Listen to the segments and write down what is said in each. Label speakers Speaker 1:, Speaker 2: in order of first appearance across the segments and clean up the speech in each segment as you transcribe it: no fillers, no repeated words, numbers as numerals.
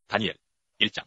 Speaker 1: 다니엘 1장.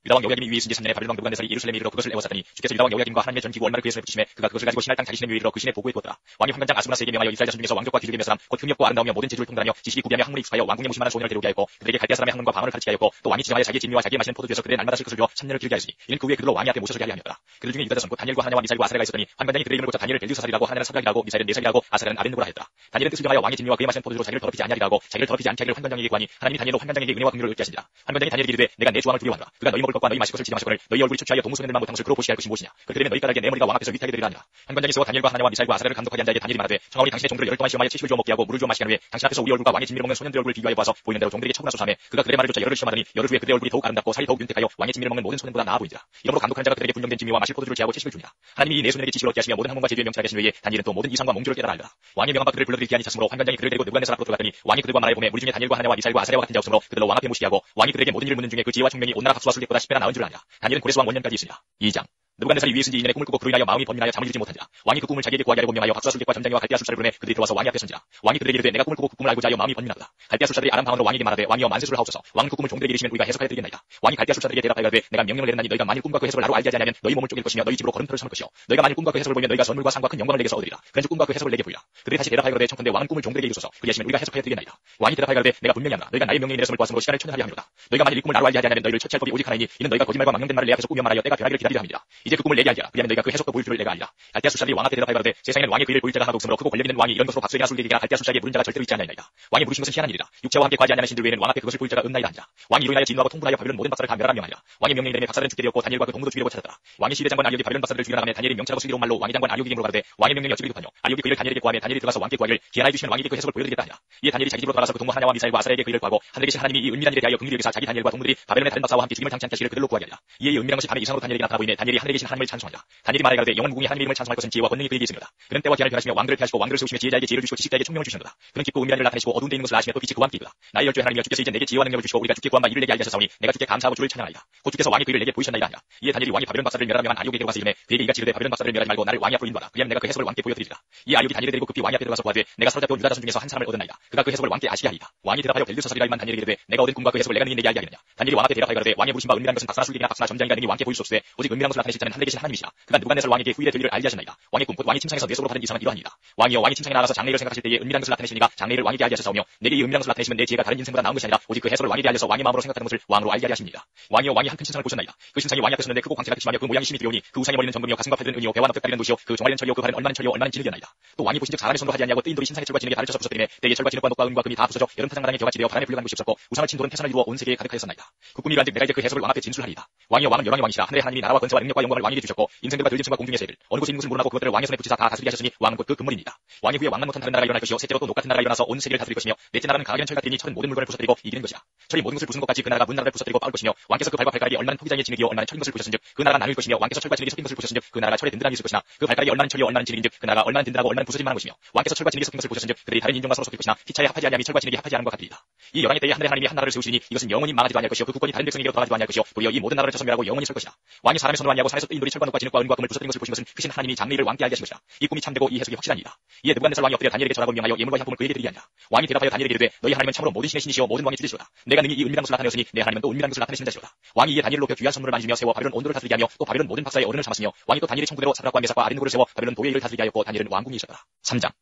Speaker 1: 유다왕 여호야김이 위에 있은 제3년에 바벨론 왕 느부갓네살이 예루살렘에 이르러 그것을 애워쌌더니 주께서 유다왕 여호야김과 하나님의 전 기구 얼마를 그의 손에 붙이심에 그가 그것을 가지고 신할 땅 자기 신의 묘에 이르러 그 신에 보고해 두었더라. 왕이 환관장 아스무나스에게 명하여 이스라엘 자손 중에서 왕족과 귀족의 몇 사람 곧 흉력고 아름다우며 모든 재주를 통달하며 지식이 구비하며 학문에 익숙하여 왕궁에 무심한 소년을 데려오게 하였고 그들에게 갈대아 사람의 학문과 방언을 가르치게 하였고 또 왕이 지정하여 자기의 진미와 자기의 마시는 포도주에서 그들의 날마다 실 것을 주어 3년을 기르게 하였으니 이는 그 후에 그들로 왕이 앞에 모셔서게 하려 함이었더라. 그들 중에 유다 자손 곧 다니엘과 하나냐와 미사엘과 아사랴가 있었더니 환관장이 그들의 이름을 고쳐 다니엘을 벨두사살이라고 하나는 사드락이라고 미사엘은 네살이라고 아사랴는 아벤누고라 하였더라. 다니엘은 뜻을 정하여 왕의 진미와 그의 마시는 포도주로 자기를 더럽히지 아니하리라 하고 자기를 더럽히지 않게 하기를 환관장에게 구하니 하나님이 다니엘로 환관장에게 은혜와 긍휼을 얻게 하시니라. 환관장이 다니엘에게 이르되 내가 내 주왕을 두려워하노라. 그가 너희 먹을 것과 너희 마실 것을 지정하시거늘 너희 얼굴이 추취하여 동무소년들만 못한 것을 그로 보시게 할 것이 무엇이냐. 그렇게 되면 너희 까닭에 내 머리가 왕 앞에서 위태하게 되리라 하니라. 환관장이 서와 다니엘과 하나냐와 미사엘과 아사랴를 감독하게 한 자에게 다니엘이 말하되 청하오니 당신의 종들을 열흘 동안 시험하여 채식을 주어 먹게 하고 물을 주어 마시게 한 후에 당신 앞에서 우리 얼굴과 왕의 진미를 먹는 소년들의 얼굴을 비교하여 보아서 보이는 대로 종들에게 처분하소서 하매 그가 그들의 말을 쫓아 열흘을 시험하더니 열흘 후에 그들의 얼굴이 더욱 아름답고 살이 더욱 윤택하여 왕의 진미를 먹는 모든 소년보다 나아 보인지라. 이러므로 감독한 자가 그들에게 분명된 진미와 마실 포도주를 제하고 채식을 주니라. 하나님이 이 네 소년에게 지식을 얻게 하시며 모든 학문과 제주에 명철하게 하신 외에 다니엘은 또 모든 이상과 몽주를 깨달아 알더라. 왕의 명함과 그들을 불러들일 기한이 찼으므로 환관장이 그들을 데리고 느부갓네살 앞으로 들어갔더니 왕이 그들과 말하여 보매 우리 중에 다니엘과 하나냐와 미사엘과 아사랴와 같은 자 없으므로 그들로 왕 앞에 모시게 하고 왕이 그들에게 모든 일을 묻는 중에 그 지혜와 총명이 온 나라 박수와 술객보다 10배나 나은 줄 아니라. 다니엘은 고레스 왕 원년까지 있으니라. 2장. 느부갓네살이 위에 있은 지 2년에 꿈을 꾸고 그로 인하여 마음이 번민하여 잠을 이루지 못한지라. 왕이 그 꿈을 자기에게 구하게 하려 명령하여 박수와 술객과 점장이와 갈대아 술사를 부르매 그들이 들어와서 왕이 앞에 선지라. 왕이 그들에게 이르되 내가 꿈을 꾸고 그 꿈을 알고자 하여 마음이 번민하도다. 갈대아 술사들이 아람 방언으로 왕에게 말하되 왕이여 만세술을 하옵소서. 왕은 그 꿈을 종들에게 이르시면 우리가 해석하여 드리겠나이다. 왕이 갈대아 술사들에게 대답하여 가되 내가 명령을 내렸나니 너희가 만일 꿈과 그 해석을 나로 알게 하지 아니하면 너희 몸을 쪼갤 것이며 너희 집으로 걸음터를 삼을 것이요 너희가 만일 꿈과 그 해석을 보면 너희가 선물과 상과 큰 영광을 내게서 얻으리라. 그런즉 꿈과 그 해석을 내게 보이라. 그들이 다시 대답하여 가되 청컨대 왕은 꿈을 종들에게 이루소서. 그리하시면 우리가 해석하여 드리겠나이다. 왕이 대답하여 가되 내가 분명히 하노라. 너희가 나의 명령이 내렸음을 보았으므로 시간을 초년하려 함이로다. 너희가 만일 이 꿈을 나로 알게 하지 아니하면 너희를 처치할 법이 오직 하나이니 이는 너희가 거짓말과 망령된 말을 내 앞에서 꾸며 말하여 때가 변하기를 기다리라 함이라. 이제 그 꿈을 내게 알리라. 그리하면 너희가 그 해석과 보일 줄을 내가 알리라. 갈대아 술사들이 왕 앞에 대답하여 가로되 세상에는 왕의 그 일을 보일 자가 하나도 없으므로 크고 권력 있는 왕이 이런 것으로 박수에게나 술객에게나 갈대아 술사에게 물은 자가 절대로 있지 않나이다. 왕이 물으신 것은 희한한 일이라. 육체와 함께 과지 아니하는 신들 외에는 왕 앞에 그것을 보일 자가 없나이다 하니라. 왕이 이로 인하여 진노하고 통분하여 바벨론 모든 박사를 다 멸하라 명하니라. 왕의 명령이 내리매 박사들은 죽게 되었고 다니엘과 그 동무도 죽이려고 찾았더라. 왕이 시대 장관 아리옥이 바벨론 박사들을 죽이라 하매 다니엘이 명철하고 슬기로운 말로 왕의 장관 아리옥에게 물어가로되 왕의 명령이 어찌 급하뇨. 아리옥이 그 일을 다니엘에게 구하매 다니엘이 들어가서 왕께 구하기를 기한하여 주시면 왕에게 그 해석을 보여드리겠다 하니라. 이에 다니엘이 자기 집으로 돌아가서 그 동무 하나와 미사엘과 아사랴에게 그 일을 구하고 하늘에 계신 하나님이 이 은밀한 일에 대하여 긍휼히 여기사 자기 다니엘과 동무들이 바벨론의 다른 박사와 함께 죽임을 당치 않게 하시기를 그들로 구하게 하리라. 이에 이 은밀한 것이 밤에 이상으로 다니엘에게 나타나 보이매 다니엘이 하늘에 계신 하나님을 찬송하니라. 다니엘이 말하여 가로되 영원 무궁히 하나님의 이름을 찬송할 것은 지혜와 권능이 그에게 있습니다. 그는 때와 기한을 변하시며 왕들을 피하시고 왕들을 세우시며 지혜자에게 지혜를 주시고 지식자에게 총명을 주시는도다. 그는 깊고 은밀한 일을 나타내시고 어두운 데 있는 것을 아시며 또 빛이 그와 함께 있도다. 나의 열조의 하나님이여 주께서 이제 내게 지혜와 능력을 주시고 우리가 주께 구한 바 이를 내게 알게 하셨사오니 내가 주께 감사하고 주를 찬양하리이다. 곧 주께서 왕의 그 일을 내게 보이셨나이다 하니라. 이에 다니엘이 왕이 바벨론 박사를 멸하라 명한 아리옥에게 들어가서 이르매 그에게 이가 지르되 바벨론 박사를 멸하지 말고 나를 왕의 앞으로 인도하라. 그리하면 내가 그 해석을 왕께 보여드리리라. 이 아리옥이 다니엘을 데리고 급히 왕의 앞에 들어가서 구하되 내가 사로잡혀 유다 자손 중에서 한 사람을 얻었나이다. 그가 그 해석을 왕께 아시게 하리이다. 왕이 대답하여 벨드사살이라 일만 다니엘에게 이르되 내가 얻은 꿈과 그 해석을 내가 능히 내게 알게 하겠느냐. 다니엘이 왕 앞에 대답하여 가로되 왕의 부르심 바 은밀한 것은 박사나 술객이나 박사나 점장이나 능히 왕께 보일 수 없으되 오직 은밀한 것을 나타내실 자는 하늘에 계신 하나님이시라. 그가 느부갓네살 왕에게 후일에 될 일을 알게 하셨나이다. 왕의 꿈 곧 왕이 침상에서 내 속으로 받은 이상은 이러하니이다. 왕이여 왕이 침상에 나가서 장래를 생각하실 때에 은밀한 것을 나타내시니가 장래를 왕에게 알게 하셨사오며 내게 이 은밀한 것을 나타내시면 내 지혜가 다른 인생보다 나은 것이 아니라 오직 그 해석을 왕에게 알려서 왕의 마음으로 생각하는 것을 왕으로 알게 하게 하십니다. 왕이여 왕이 한 큰 신상을 보셨나이다. 그 신상이 왕이 앞에 섰는데 크고 광채가 기심하며 그 모양이 심히 두려우니 그 우상이 머리는 정금이요 가슴과 팔들은 은이요 배와 납득 다리는 노시요 그 종아리는 철이요 그 발은 얼마는 철이요 얼마는 진흙이었나이다. 또 왕이 보신즉 사람의 손으로 하지 아니하고 뜨인 돌이 신상의 철과 진흙에 발을 쳐서 부서뜨리매 때에 철과 진흙과 녹과 은과 금이 다 부서져 여름 타장마당에 겨같이 되어 바람에 불려간 곳이 없었고 우상을 친 돌은 태산을 이루어 온 세계에 가득하였었나이다. 그 꿈이 이러한즉 내가 이제 그 해석을 왕 앞에 진술하리이다. 왕이여 왕은 열왕의 왕이시라. 하늘의 하나님이 나라와 권세와 능력과 영광을 왕에게 주셨고 인생들과 들짐승과 공중의 새들 어느 곳에 있는 것을 모르나고 그것들을 왕의 손에 붙이사 다 다스리게 하셨으니 왕은 곧 그 근본입니다. 왕이 후에 왕만 못한 다른 나라가 일어날 것이요 셋째로 또 녹같은 나라가 일어나서 온 세계를 다스릴 것이며 넷째 나라는 강하게 철과 들이니 철은 모든 물건을 부서뜨리고 이기는 것이라. 철이 모든 것을 부순 것 같이 그 나라가 문 나라를 부서뜨리고 빠을 것이며 왕께서 그 발과 발가락이 얼마나 토기장의 진흙이요 얼마나 철인 것을 보셨은즉 그 나라가 나눌 것이며 왕께서 철과 진흙이 섞인 것을 보셨은즉 그 나라가 철에 든든하게 있을 것이나 그 발가락이 얼마나 철이요 얼마나 진흙인즉 그 나라가 얼마나 든든하고 얼마나 부서질 만한 것이며 왕께서 철과 진흙이 섞인 것을 보셨은즉 그들이 다른 인종과 서로 섞일 것이나 피차에 합하지 아니함이 철과 진흙이 합하지 않은 것 같으리이다. 이 열왕의 때에 하늘의 하나님이 한 나라를 세우시니 이것은 영원히 망하지도 아니할 것이요 그 국권이 다른 백성에게 돌아가지도 아니할 것이요 도리어 이 모든 나라를 쳐서 멸하고 영원히 설 것이다. 왕이 사람의 손으로 아니하고 산에서 뜨인 돌이 철과 녹과 진흙과 은과 금을 부서뜨린 것을 보신 것은 크신 하나님이 장래일을 왕께 알게 하신 것이다. 이 꿈이 참되고 이 해석이 확실하니이다. 이에 느부갓네살 왕이 엎드려 다니엘에게 절하고 명하여 예물과 향품을 그에게 드리게 하니라. 왕이 대답하여 다니엘에게 이르되 너희 하나님은 참으로 모든 신의 신이시오 모든 왕의 주제시로다. 내가 능히 이 은밀한 것을 나타내었으니 내 하나님은 또 은밀한 것을 나타내시는 자시로다. 왕이 이에 다니엘을 높여 귀한 선물을 많이 주며 세워 바벨론 온도를 다스리게 하며 또 바벨론 모든 박사의 어른을 삼았으며 왕이 또 다니엘의 청구대로 사드락과 메삭과 아벤누고를 세워 바벨론 도의 일을 다스리게 하였고 다니엘은 왕궁에 있었더라. 3장.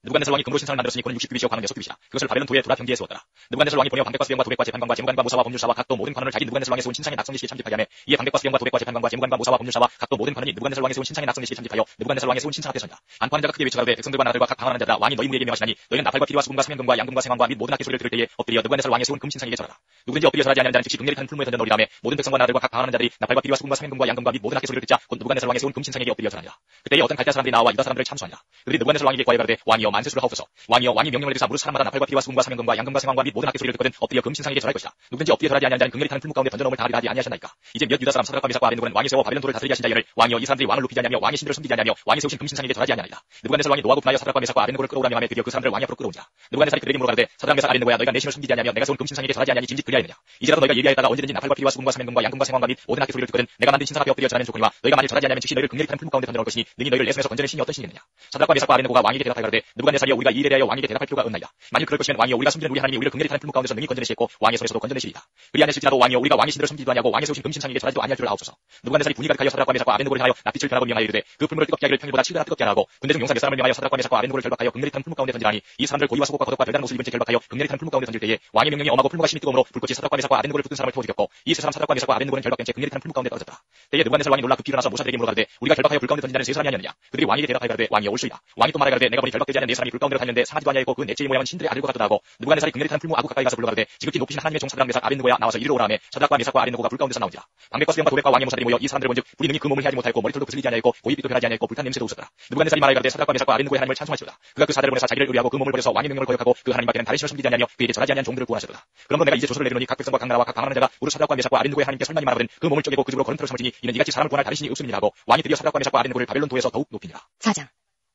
Speaker 1: 느부갓네살 왕이 금으로 신상을 만들었으니 그는 60규빗이요 강은 6규빗이라. 그것을 바벨론 도에 두라 평기에 세웠더라. 느부갓네살 왕이 보내어 방백과 수병과 도백과 재판관과 재무관과 모사와 법률사와 각도 모든 관원을 자기 느부갓네살 왕의 세운 신상의 낙성일시에 참집하게 하매 이에 방백과 수병과 도백과 재판관과 재무관과 모사와 법률사와 각도 모든 관원이 느부갓네살 왕의 세운 신상의 낙성일시에 참집하여 느부갓네살 왕의 세운 신상 앞에 선다. 안포하는 자가 크게 외쳐가로되 백성들과 나라들과 각 방언하는 자들아 왕이 너희 무리에게 명하시나니 너희는 나팔과 피리와 수금과 사면금과 양금과 생황과 및 모든 악기 소리를 들을 때에 엎드려 느부갓네살 왕의 세운 금신상에게 절하라. 누구든지 엎드려 절하지 아니하는 자는 즉시 극렬히 탄 풀무에 던져놓으리라며 모든 백성과 나라들과 각 방언하는 자들이 나팔과 피리와 수금과 사면금과 양금과 및 모든 악기 소리를 듣자 곧 느부갓네살 왕의 세운 금신상에게 엎드려 절하니라. 그때에 어떤 갈대아 사람들이 나와 유다 사람들을 참수하니라. 그들이 느부갓네살 왕에게 구하여 가로되 왕이여 만세술을 하옵소서. 왕이여 왕이 명령을 내리사 무릇 사람마다 나팔과 피리와 수금과 사면금과 양금과 생황과 및 모든 악기 소리를 듣거든 엎드려 금신상에게 절할 것이다. 누구든지 엎드려 절하지 아니하는 자는 극렬히 타는 풀무 가운데 던져놓음을 당하리라 하지 아니하셨나이까. 이제 몇 유다 사람 사드락과 메삭과 아벤누고는 왕이 세워 바벨론 도를 다스리게 하신 자여를 왕이여 이 사람들이 왕을 높이지 아니하며 왕의 신들을 섬기지 아니하며 왕이 세우신 금신상에게 절하지 아니하리라. 느부갓네살 왕이 노하고 분하여 사드락과 메삭과 아벤누고를 끌어오라 명하며 드디어 그 사람들을 왕이 앞으로 끌어오니라. 느부갓네살이 그들에게 물어가로되 사드락 메삭 아벤누고야 너희가 내 신을 섬기지 아니하며 내가 세운 금신상에게 절하지 아니하니 짐짓 하였느냐. 이제라도 너희가 예비하였다가 언제든지 나팔과 피와 수금과 사명금과 양금과 생황과 및 모든 악기 소리를 듣거든 내가 만든 신사가 되었으라는 조건이와 너희가 만일 절하지 아니하면 즉시 너희를 극렬히 타는 풀무 가운데 던져놓을 것이니 능히 너희를 내 손에서 건져낸 신이 어떤 신이느냐. 사드락과 메삭과 아벤노고가 왕에게 대답하여 가로되 느부갓네살이여 우리가 이 일에 대하여 왕에게 대답할 필요가 없나이다. 만일 그럴 것이면 왕이여 우리가 숨기는 우리 하나님이 우리를 극렬히 타는 풀무 가운데서 능히 건져내시겠고 왕의 손에서도 건져내시리이다. 그리 아니실지라도 왕이여 우리가 왕의 신들을 섬기지도 아니하고 왕의 세우신 금신상에게 절하지도 아니할 줄을 아옵소서. 느부갓네살이 분이 가득하여 사드락과 메삭과 아벤노고를 하여 낯빛을 변하고 명하여 이르되 그 풀무를 뜨겁게 하기를 평일보다 7배나 뜨겁게 하고 군대 중 용사 몇 사람을 명하여 사드락과 메삭과 아벤노고를 결박하여 극렬히 타는 풀무 가운데 던지라니 이 사람들 고의와 소곡과 거덕과 별다른 옷을 입은 채 결박하여 극렬히 타는 풀무 가운데 던질 때에 왕의 명령이 엄하고 풀무가 심히 뜨거우므로 불꽃이 사드락과 메삭과 아벤노고를 붙든 사람을 태워 죽였고 이 세 사람 사드락과 메삭과 아벤노고는 결박된 채 극렬히 타는 풀무 가운데 떨어졌다. 때에 느부갓네살 왕이 놀라 급히 일어나서 모사들에게 물어가되 우리가 결박하여 불 가운데 던진다는 세 사람이 아니었느냐. 그들이 왕에게 대답하여 가로되 왕이여 올소이다. 왕이 또 말하여 가로되 내가 보니 결박되지 않은 네 사람이 불 가운데로 갔는데 상하지도 아니하였고 그 넷째의 모양은 신들의 아들과 같도다 하고 느부갓네살이 극렬히 타는 풀무 아구 가까이 가서 불러가로되 지극히 높으신 하나님의 종 사드락 메삭 아벤노고야 나와서 이리로 오라 하매 사드락과 메삭과 아벤노고가 불 가운데서 나오니라. 방백과 수령과 도백과 왕의 모사들이 모여 이 사람들을 본즉 불이 능히 그 몸을 해하지 못하였고 머리털도 거슬리지 아니하였고 고입빛도 변하지 아니하였고 불탄 냄새도 없었더라. 느부갓네살이 말하여 가로되 사드락과 메삭과 아벤노고의 하나님을 찬송하시도다. 그가 그 사대를 보내사 자기를 의뢰하고 그 몸을 버려서 왕의 명령을 거역하고 그 하나님밖에는 다른 신을 섬기지 아니하며 그에게 절하지 아니한 종들을 구원하시도다. 그러므로 내가 이제 조서를 내리노니 각 백성과 각 나라와 각 방언하는 자가 우리 사드락과 메삭과 아벤노고의 하나님께 설만이 말하거든 그 몸을 쪼개고 그 집으로 거름터를 삼으시니 이는 이같이 사람을 구원할 다른 신이 없음이니라 하고 왕이 드디어 사드락과 메삭과 아벤노고를 바벨론 도에서 더욱 높이니라.
Speaker 2: 4장.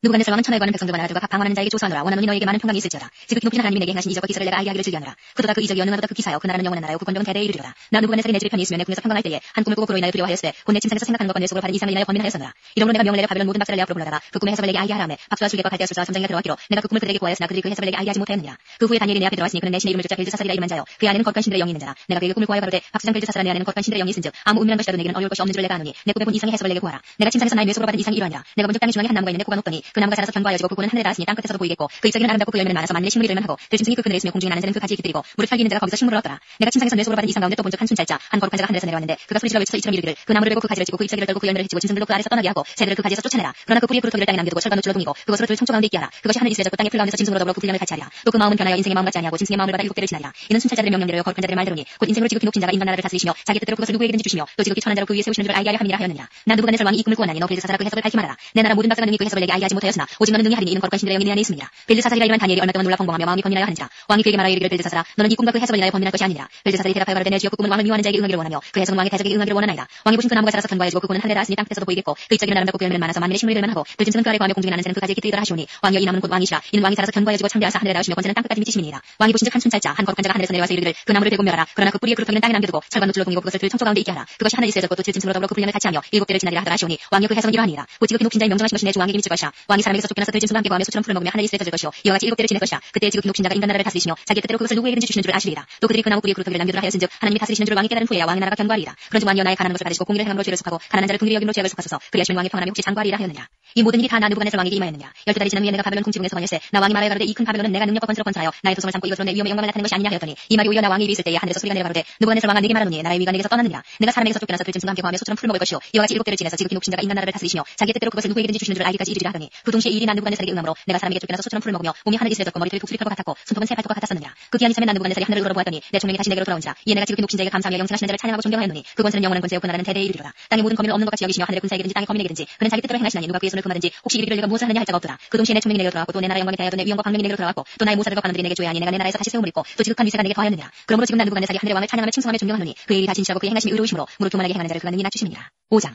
Speaker 2: 느부갓네살 왕은 천하에 관한 백성들과 나라들과 각 방언하는 자에게 조사하노라. 원하노니 너에게 많은 평강이 있을지어다. 지극히 높이신 하나님이 내게 행하신 이적과 기사를 내가 알게 하기를 즐겨하노라. 그도다 그 이적이 어느 나라보다 극기사여 그 나라는 영원한 나라요 그 권력은 대대에 이르리로다. 나 느부갓네살이 내 집에 편히 있으며 내 궁에서 평강할 때에 한 꿈을 꾸고 그로 인하여 두려워하였으되 곧 내 침상에서 생각하는 것과 내 속으로 바른 이상을 인하여 번민하였으나 이러므로 내가 명을 내려 바벨론 모든 박사를 내 앞으로 불러다가 그 꿈의 해석을 내게 알게 하라 하매 박수와 술객과 갈대아 술사와 점장이가 들어왔기로 내가 그 꿈을 그들에게 구하였으나 그들이 그 해석을 내게 알게 하지 못하였느냐. 그 후에 다니엘이 내 앞에 들어왔으니 그는 내 신의 이름을 쫓아 벨드사살이라 이름한 자여 그 안에는 거룩한 신들의 영이 있는 자라. 내가 그에게 꿈을 구하여 가로되 박수장 벨드사살아 내 안에는 거룩한 신들의 영이 있은즉 아무 은밀한 것이라도 내게는 어려울 것이 없는 줄을 내가 아노니 내 꿈에 본 이상의 해석을 내게 구하라. 내가 침상에서 나의 뇌속으로 받은 이상이 이러하니라. 내가 먼저 땅의 중앙에 한 나무가 있는데 코가 높더니 그 나무가 자라서 견고하여지고 그 코는 하늘에 닿았으니 땅 끝에서도 보이겠고 그 잎사귀는 아름답고 그 열매는 많아서 만민의 식물이 될만하고 들짐승이 그 그늘에 있으며 공중에 나는 자는 그 가지에 깃들이고 무릇 혈기 있는 자가 거기서 식물을 얻더라. 내가 침상에서 뇌속으로 받은 이상 가운데 또 본즉 한 순찰자 한 거룩한 자가 하늘에서 내려왔는데 그가 소리질러 외쳐서 이처럼 이르기를 그 나무를 베고 그 가지를 찌고 그 잎사귀를 떨고 그 열매를 해치고 짐승들로 그 아래서 떠나게 하고 새들을 그 가지에서 쫓아내라. 그러나 그 뿌리의 그루터기를 땅에 남겨두고 철관을 줄어둥이고 그것으로 들 청초 가운데 있게 하라. 그것이 하늘이 쓰여졌고 땅에 풀 가운데서 짐승으로 더불어 그 분량을 같이 하리라. 또 그 마음은 변하여 인생의 마음 같지 아니하고 짐승의 마음을 받아 일곱 개를 지나리라. 이는 순찰자들의 명령대로 거룩한 자들의 말대로니 곧 인생으로 지극히 높인 자가 인간 나라를 다스리시며 자기 뜻대로 그것을 누구에게든지 주시며 또 지극히 천한 자로 그 위에 세우시는 줄 알게 하려 함이라 하였느니라. 난 느부갓네살 왕이 이 꿈을 꾸었나니 너 벨드사살아 그 해석을 밝히 말하라. 내 나라 모든 박사가 능히 그 해석을 내게 알게 하지 못하였으나 오직 너는 능히 하리니 이는 거룩한 신들의 영이 내 안에 있음이니라. 벨드사살이라 이름한 다니엘이 얼마 동안 놀라 번공하며 마음이 번민하여 하는지라. 왕이 그에게 말하여 이르기를 벨드사살아 너는 이 꿈과 그 해석을 인하여 번민할 것이 아니니라. 벨드사살이 대답하여 가로되 내 주여 그 꿈은 왕을 미워하는 자에게 응하기를 원하며 그 해석은 왕의 대적에게 응하기를 원하나이다. 왕이 보신 그 나무가 자라서 견고해지고 그 코는 하늘에 닿았으니 땅 끝에서도 보이겠고 그 잎사귀는 아름답고 그 열매는 많아서 만민의 식물이 될 만하고 들짐승은 그 아래 거하며 공중에 나는 새는 그 가지에 깃들이더라 하시오니 왕이여 이 나무는 곧 왕이시라. 이는 왕이 자라서 견고해지고 창대하사 하늘에 닿으시며 권세는 땅 끝까지 미치시니라. 왕이 보신즉 한 순찰자 한 거룩한 자가 하늘에서 내려와서 이르기를 그 나무를 베고 멸하라. 그러나 그 뿌리의 그루터기는 땅에 남겨두고 철관도 줄어둥이고 그것을 들 청초 가운데 있게 하라. 그것이 하늘이 쓰여졌고 또 들짐승으로 더불어 그 분량을 같이 하며 일곱 개를 지나리라 하더라 하시오니 왕이여 그 해석은 이러하니라. 곧 지극히 높인 자의 명정하신 것이 내 주 왕에게 미칠 것이라. 왕이 사람에게서 쫓겨나서 들짐승과 함께 거하며 소처럼 풀을 먹으며 하늘이 쓰여질 것이요 이와 같이 일곱 개를 지낼 것이라. 그때 지극히 높인 자가 인간 나라를 다스리시며 자기 뜻대로 그것을 누구에게든지 주시는 줄을 아시리라. 또 그들이 그 나무 뿌리의 그루터기를 남겨두라 하였은즉 하나님이 다스리시는 줄을 왕이 깨달은 후에야 왕의 나라가 견고하리라. 그런즉 왕이여 나의 가난한 것을 받으시고 공의를 행함으로 죄를 속하고 가난한 자를 긍휼히 여김으로 죄악을 속하소서. 그리하시면 왕의 평안함이 혹시 장구하리라 하였느냐. 이 모든 일이 다 나 느부갓네살 왕에게 임하였느냐. 12달이 지난 후에 내가 바벨론 궁지궁에서 번일세 나 왕이 말하여 가로되 이 큰 바벨론은 내가 능력과 권세로 건설하여 나의 도성을 삼고 이것으로 내 위엄의 영광을 나타내는 것이 아니냐 하였더니 이 말이 오히려 나 왕의 입에 있을 때에 하늘에서 소리가 내려 가로되 느부갓네살 왕아 내게 말하노니 나라의 위가 내게서 떠났느니라. 내가 사람에게서 쫓겨나서 들짐승과 함께 거하며 소처럼 풀을 먹을 것이요 이와 같이 일곱 개를 지내서 지극히 높인 자가 인간 나라를 다스리시며 자기 뜻대로 그것을 누구에게든지 주시는 줄 알기까지 이르리라 하더니 그 동시에 이 일이 난 느부갓네살에게 응함으로 내가 사람에게 쫓겨나서 소처럼 풀을 먹으며 몸이 하늘이 쓰여졌고 머리털이 독수리 털과 같았고 손톱은 새 발톱과 같았었느니라. 그 기한이 차면 난 느부갓네살이 하늘을 우러보았더니 내 총명이 다시 내게로 돌아온지라. 이에 내가 지극히 높인 자에게 감사하며 영생하시는 자를 찬양하고 존경하였노니 그 권세는 영원한 권세요 그 나라는 대대에 이르리로다. 땅의 모든 거민을 없는 것 같이 여기시며 하늘의 군사에게든지 땅의 거민에게든지 그는 자기 뜻대로 행하시나니 누가 그의 손을 금하든지 혹시 이르기를 내가 무엇을 하느냐 할 자가 없더라. 그 동시에 내 총명이 내게로 돌아왔고 또 내 나라 영광이 대하여 내 위엄과 광명이 내게로 돌아왔고 또 나의 모사들과 관원들이 내게 조회하니 내가 내 나라에서 다시 세움을 입고 또 지극한 위세가 내게 더하였느니라. 그러므로 지금 난 느부갓네살이 하늘의 왕을 찬양하며 칭송하며 존경하노니 그의 일이 다 진실하고 그의 행하심이 의로우심으로 무릇 교만하게 행하는 자를 그가 능히 낮추심이니라. 5장.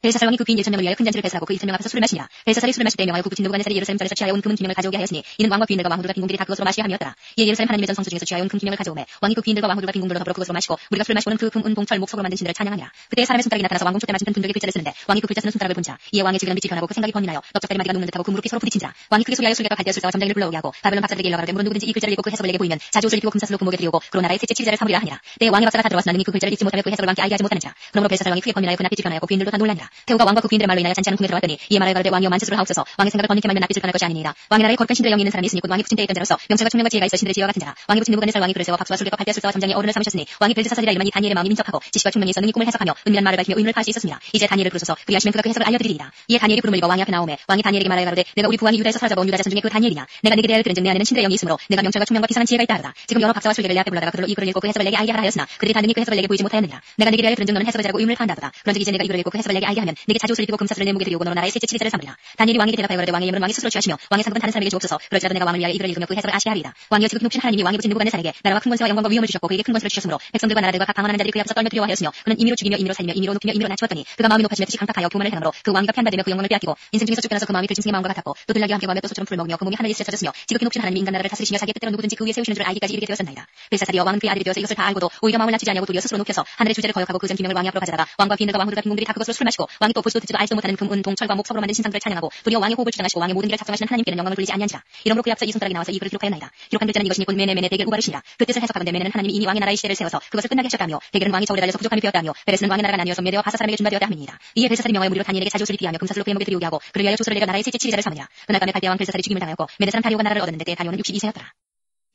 Speaker 2: 벨사살 왕이 그 귀인 1,000명을 위하여 큰 잔치를 배설하고 그 2,000명 앞에서 술을 마시니라. 벨사살이 술을 마실 때 명하여 그 붙인 느부갓네살이 예루살렘 전에서 취하여 온 금은 기명을 가져오게 하였으니 이는 왕과 귀인들과 왕후들과 빈궁들이 다 그것으로 마시려 함이었더라. 이에 예루살렘 하나님의 전성수 중에서 취하여 온 금 기명을 가져오매 왕이 그 귀인들과 왕후들과 빈궁들로 더불어 그것으로 마시고 우리가 술을 마시고는 그 금, 은, 봉, 철, 목, 석으로 만든 신들을 찬양하니라. 그때 사람의 손가락이 나타나서 왕궁 촛대 맞은 분들에게 글자를 쓰는데 왕이 그 글자 쓰는 손가락을 본자 이에 왕의 지극한 빛이 변하고 그 생각이 번민하여 넓적다리 마디가 녹는 듯하고 그 무릎이 서로 부딪힌지라. 왕이 크게 소리하여 술객과 갈대아 술사와 점장이를 불러오게 하고 바벨론 박사들에게 일러 가로되 무릇 누구든지 이 글자를 읽고 그 해석을 내게 보이면 자주옷을 입히고 금사슬로 금목에 들이오고 그로 나라의 셋째 치리자를 삼으리라 하니라. 때에 왕의 박사가 다 들어왔으나 능히 그 글자를 읽지 못하며 그 해석을 왕께 알게 하지 못하는지라. 그러므로 벨사살 왕이 크게 번민하여 그 낯빛이 변하였고 귀인들도 다 놀라니라. 태우가 왕과 그 귀인들의 말로 인하여 잔치하는 궁에 들어왔더니 이에 말하여 가로되 왕이여 만세스를 하옵소서. 왕의 생각을 번쩍게 말면 낯빛을 변할 것이 아니니라. 왕의 나라에 거룩한 신들의 영이 있는 사람이 있으니 곧 왕이 붙인 때에 있던 자로서 명철과 총명과 지혜가 있어 신들의 지혜와 같은 자라. 왕이 붙인 느부갓네살 왕이 그를 세워 박수와 술객과 갈대아 술사와 점장의 어른을 삼으셨으니 왕이 벨드사살이라 이름하니 다니엘의 마음이 민첩하고 지식과 총명이 있어 능히 꿈을 해석하며 은밀한 말을 밝히며 의문을 파할 수 있었습니다. 이제 다니엘을 부르소서. 그리하시면 그가 그 해석을 알려드리리라. 이에 다니엘이 부름을 읽어 왕이 앞에 나오매 왕이 다니엘에게 말하여 가로되 내가 우리 부왕이 유다에서 사로잡아온 유다 자손 중에 그 다니엘이냐. 내가 네게 대하여 들은즉 내 안에는 신들의 영이 있으므로 내가 명철과 총명과 비상한 지혜가 있다 하라. 지금 여러 박사와 술객을 내 앞에 불러다가 그들로 이 글을 읽고 그 해석을 내게 알게 하라 하였으나 그들이 다 능히 그 해석을 내게 보이지 못하였느니라. 내가 네게 대하여 들은즉 너는 해석을 잘하고 의문을 파한다더라. 그런즉 이제 내가 이 글을 읽고 그 해석을 내게 알게 하면 내게 자주 옷을 입히고 금사슬을 내 목에 들이오고 너로 나라의 셋째 치리자를 삼으리라. 다니엘이 왕에게 대답하여 가로되 왕의 예물은 왕이 스스로 취하시며 왕의 상급은 다른 사람에게 주옵소서. 그럴지라도 내가 왕을 위하여 이글을 읽으며 그 해석을 아시게 하리이다. 왕이여 지극히 높으신 하나님이 왕의 부친 느부갓네살에게 나라와 큰 권세와 영광과 위엄을 주셨고 그에게 큰 권세를 주셨으므로 백성들과 나라들과 각 방언하는 자들이 그 앞에서 떨며 두려워하였으며 그는 임의로 죽이며 임의로 살리며 임의로 높이며 임의로 낮추었더니 그가 마음이 높아지며 뜻이 강팍하여 교만을 행함으로 그 왕위가 피한바되며 그 영광을 빼앗기고 인생 중에서 쫓겨나서 그 마음이 들짐승의 마음과 같았고 또 들나귀와 함께 과며 또 소처럼 풀을 먹으며 그 몸이 하늘에 찢어졌으며 지극히 높으신 하나님이 인간 나라를 다스리시며 자기의 뜻대로 누구든지 그 위에 세우시는 줄 알기까지 이르게 되었었나이다. 벨사살이여 왕은 그의 아들이 되어서 이것을 다 알고도 오히려 마음을 낮추지 아니하고 도리어 스스로 높여서 하늘의 주제를 거역하고 그 전 기명을 왕이 앞으로 가져다가 왕과 비인들과 왕후들과 빈궁들이 다 그것으로 술 마시고 왕이 또 보지도 듣지도 알지도 못하는 금, 은, 동, 철과 목, 석으로 만든 신상들을 찬양하고 도리어 왕의 호흡을 주장하시고 왕의 모든 길을 작성하시는 하나님께는 영광을 돌리지 아니한지라. 이러므로 그 앞서 이 손가락이 나와서 이 글을 기록하였나이다. 기록한 글자는 이것이니 곧 메네 대겔 우바르시니라. 그 뜻을 해석하건대 메네는 하나님이 이니 왕의 나라의 시대를 세워서 그것을 끝나게 하셨다며 대겔은 왕이 저울에 달려서 부족함이 되었다며 베레스는 왕의 나라가 나뉘어서 메대와 바사 사람에게 준바되었다 함이니이다. 이에 벨사살이 명하여 무리로 다니엘에게 자주 옷을 입히게 하며 금사슬로 그의 목에 들이오게 하고 그를 위하여 조서를 내가 나라의 셋째 치리자를 삼으니라. 그날 밤에 갈대왕 벨사살이 죽임을 당하였고 메대 사람 다리오가 나라를 얻었는데 때에 다리오는 62세였더라.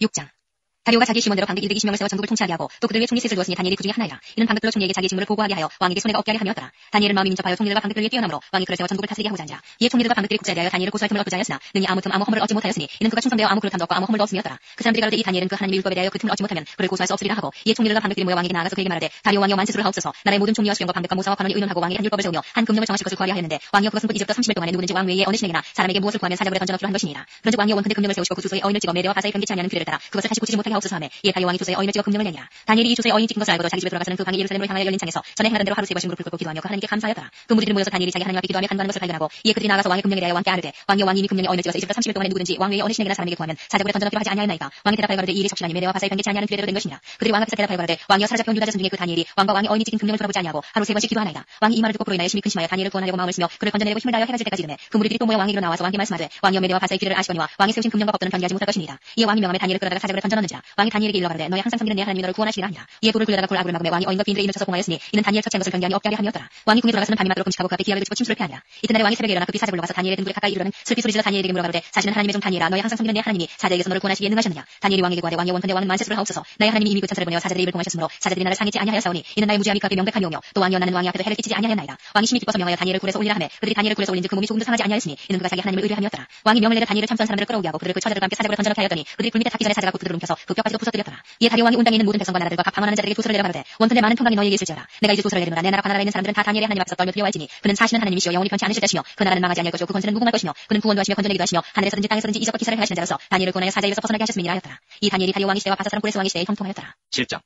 Speaker 2: 6장 다리오가 자기 시몬대로 방극 100이 명을 세워 전국을 통치하게 하고 또 그들 위에 총리 셋을 두었으니 다니엘이 그 중에 하나이라. 이는 방극들로 총리에게 자기 직무를 보고하게 하여 왕에게 손해가 없게 하게 함이었더라. 다니엘은 마음이 민첩하여 총리들과 방극들 위에 뛰어남으로 왕이 그를 세워 전국을 다스리게 하고자 한지라. 이에 총리들과 방극들이 국자에 대하여 다니엘을 고소할 틈을 얻고자 하였으나 능히 아무 틈 아무 허물을 얻지 못하였으니 이는 그가 충성되어 아무 그릇함도 없고 아무 허물도 없음이었더라. 그 사람들이 가로되 이 다니엘은 그 하나님의 율법에 대하여 그 틈을 얻지 못하면 그를 고소할 수 없으리라 하고 이에 총리들과 방극들이 모여 왕에게 나아가서 그에게 말하되 다리오 왕이여 만세수를 하옵소서. 나라의 모든 총리와 수령과 방극과 모사와 관원이 의논하고 왕에게 한 율법을 세우며 한 금령을 정하실 것을 구하려 하였는데 왕이여 그것은 곧 이제부터 30일 동안에 누구든지 왕 외에 어느 신에게나 사람에게 무엇을 구하면 사자굴에 던져 넣기로 한 것이니라. 그런즉 왕이여 원컨대 금령을 세우시고 그 주소에 어인을 찍어 메대와 바사의 변개치 아니하는 규례를 따라 그것을 다시 고치지 못하게 하옵소서 하매 이에 다리오 왕이 주소에 어인을 찍어 금령을 내니라. 다니엘이 이 주소에 어인이 찍힌 것을 알고도 자기 집에 돌아가서는 그 방이 예루살렘으로 향하여 열린 창에서 전에 행하던 대로 하루 세 번씩 무릎을 꿇고 기도하며 그 하나님께 감사하였더라. 그 무리들이 모여서 다니엘이 자기 하나님 앞에 기도하며 간구하는 것을 발견하고 이에 그들이 나가서 왕의 금령에 대하여 왕께 아뢰되 왕이여 왕이 이미 금령에 어인을 찍어서 이제부터 30일 동안에 누구든지 왕 외에 어느 신에게나 사람에게 구하면 사자굴에 던져 넣기로 하지 아니하였나이까. 왕이 대답하여 가로되 이 일이 적시나니 메대와 바사의 변개치 아니하는 규례대로 된 것이니라. 그들이 왕 앞에서 대답하여 가로되 왕이여 사로잡혀온 유다 자손 중에 그 다니엘이 왕과 왕의 어인이 찍힌 금령을 돌아보지 아니하고 하루 세 번씩 기도하나이다. 왕이 이 말을 듣고 그로 인하여 심히 근심하여 다니엘을 구원하려고 마음을 쓰며 그를 건져내려고 힘을 다하여 해가 질 때까지 이르매 그 무리들이 또 모여 왕에게로 나와서 왕께 말씀하되 왕이여 메대와 바사의 규례를 아시거니와 왕이 세우신 금령과 법도는 변개하지 못할 것이니이다. 이에 왕이 명함에 다니엘을 끌어다가 사자굴에 던져 넣는지라. 왕이 다니엘에게 일러 가로되 너의 항상 섬기는 내 하나님이 너를 구원하시리라 하니라. 이에 불을 굴려다가 굴 아구를 막음에 왕이 어인과 비인들의 이를 쳐서 봉하였으니 이는 다니엘 첫째인 것을 변개하니 없게 하려 함이었더라. 왕이 궁에 들어가서는 밤이 맞도록 금식하고 그 앞에 기약을 그치고 침수를 패하니라. 이튿날에 왕이 새벽에 일어나 급히 사자굴로 가서 다니엘의 등불에 가까이 이르러는 슬피 소리질러 다니엘에게 물어 가로되 사실은 하나님의 종 다니엘아 너의 항상 섬기는 내 하나님이 사자에게서 너를 구원하시기에 능하셨느냐. 다니엘이 왕에게 구하되 왕이여 원컨대 왕은 만세수를 하옵소서. 나의 하나님이 이미 그 천사를 보내어 사자들의 입을 봉하셨으므로 사자들이 나를 상했지 아니하였사오니 이는 나의 무죄함이 그 앞에 명백하니오며 또 왕이여 나는 왕의 앞에서 해를 끼치지 아니하였나이다. 왕이 심히 기뻐서 명하여 다니엘을 굴에서 올리라 하매 그들이 다니엘을 굴에서 올린즉 그 몸이 조금도 상하지 아니하였으니 이는 그가 자기 하나님을 의뢰함이었더라. 왕이 명을 내려 다니엘을 참수한 사람들을 끌어오게 하고 그들을 그 처자들과 함께 사자굴에 던져 넣게 하였더니 그들이 불 밑에 닿기 전에 사자가 그들을 옮겨서 그 뼈까지도 부서뜨렸더라. 이에 다리오 왕이 온 땅에 있는 모든 백성과 나라들과 각 방언하는 자들에게 조서를 내려 가로되 원컨대 많은 평강이 너희에게 있을지어다. 내가 이제 조서를 내리노라. 내 나라와 나라에 있는 사람들은 다 다니엘의 하나님 앞에서 떨며 두려워할지니 그는 사시는 하나님이시여 영원히 변치 않으실 자시며 그 나라는 망하지 아니할 것이요 그 권세는 무궁할 것이며 그는 구원도 하시며 건져내기도 하시며 하늘에서든지 땅에서든지 이적과 기사를 행하시는 자로서 다니엘을 구원하여 사자의 입에서 벗어나게 하셨음이니라 하였더라. 이 다니엘이 다리오 왕의 시대와 바사 사람 고레스 왕의 시대에 형통하였더라.
Speaker 1: 7장